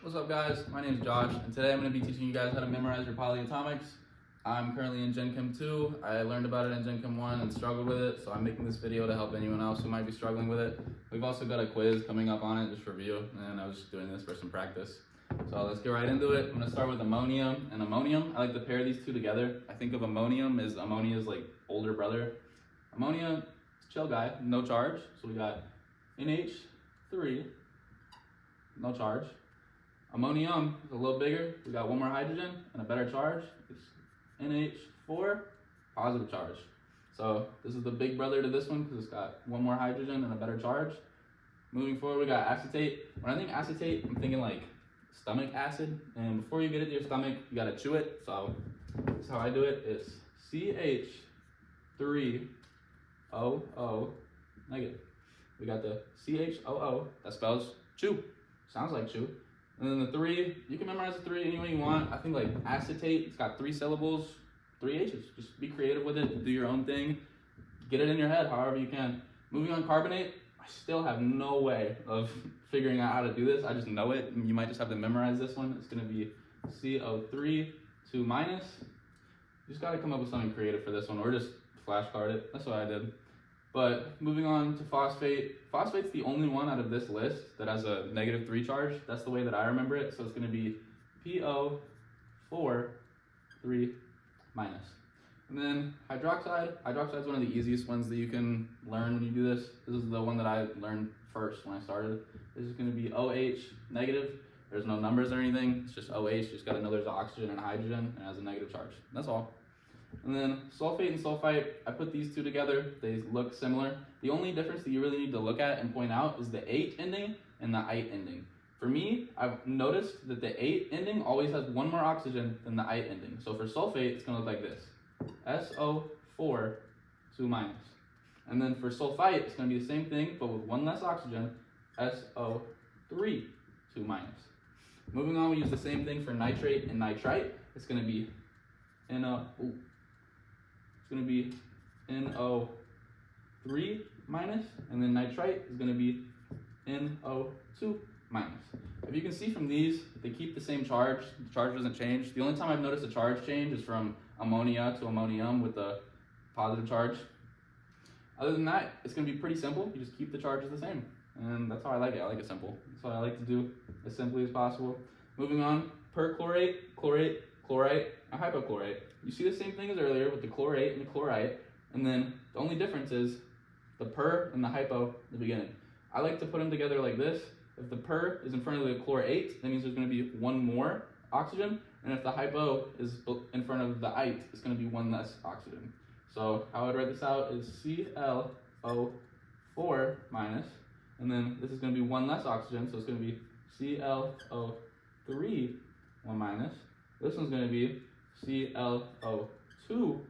What's up guys, my name is Josh and today I'm going to be teaching you guys how to memorize your polyatomics. I'm currently in Gen Chem 2. I learned about it in Gen Chem 1 and struggled with it, so I'm making this video to help anyone else who might be struggling with it. We've also got a quiz coming up on it, just review, and I was just doing this for some practice. So let's get right into it. I'm going to start with ammonium and ammonium. I like to pair these two together. I think of ammonium as ammonia's like older brother. Ammonia, chill guy, no charge, so we got NH3, no charge. Ammonium is a little bigger. We got one more hydrogen and a better charge. It's NH4, positive charge. So this is the big brother to this one because it's got one more hydrogen and a better charge. Moving forward, we got acetate. When I think acetate, I'm thinking like stomach acid. And before you get it to your stomach, you gotta chew it. So this is how I do it. It's CH3OO negative. We got the CHOO, that spells chew. Sounds like chew. And then the 3, you can memorize the 3 any way you want. I think like acetate, it's got 3 syllables, 3 H's. Just be creative with it, do your own thing. Get it in your head however you can. Moving on, carbonate, I still have no way of figuring out how to do this. I just know it. You might just have to memorize this one. It's gonna be CO3, 2 minus. You just gotta come up with something creative for this one or just flashcard it. That's what I did. But moving on to phosphate. Phosphate's the only one out of this list that has a -3 charge. That's the way that I remember it. So it's going to be PO4, 3 minus. And then hydroxide. Hydroxide is one of the easiest ones that you can learn when you do this. This is the one that I learned first when I started. This is going to be OH negative. There's no numbers or anything. It's just OH. You just got to know there's oxygen and hydrogen and it has a negative charge. That's all. And then sulfate and sulfite, I put these two together. They look similar. The only difference that you really need to look at and point out is the ate ending and the ite ending. For me, I've noticed that the ate ending always has one more oxygen than the ite ending. So for sulfate, it's going to look like this. SO4, 2 minus. And then for sulfite, it's going to be the same thing, but with one less oxygen. SO3, 2 minus. Moving on, we use the same thing for nitrate and nitrite. It's going to be it's going to be NO3 minus, and then nitrite is going to be NO2 minus. If you can see from these, they keep the same charge. The charge doesn't change. The only time I've noticed a charge change is from ammonia to ammonium with the positive charge. Other than that, it's going to be pretty simple. You just keep the charges the same. And that's how I like it. I like it simple. That's what I like to do as simply as possible. Moving on, perchlorate, chlorate, chlorite, and hypochlorite. You see the same thing as earlier with the chlorate and the chlorite, and then the only difference is the per and the hypo at the beginning. I like to put them together like this. If the per is in front of the chlorate, that means there's going to be one more oxygen, and if the hypo is in front of the ite, it's going to be one less oxygen. So how I'd write this out is ClO4 minus, and then this is going to be one less oxygen, so it's going to be ClO3 1 minus. This one's going to be ClO2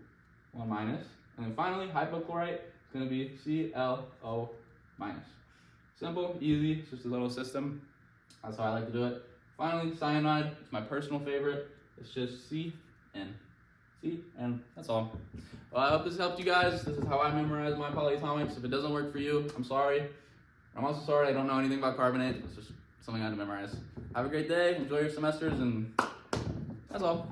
1 minus, and then finally hypochlorite is going to be ClO minus. Simple, easy, it's just a little system. That's how I like to do it. Finally, cyanide, it's my personal favorite. It's just CN. CN, that's all. Well, I hope this helped you guys. This is how I memorize my polyatomics. If it doesn't work for you, I'm sorry. I'm also sorry I don't know anything about carbonate. It's just something I had to memorize. Have a great day, enjoy your semesters, and that's all.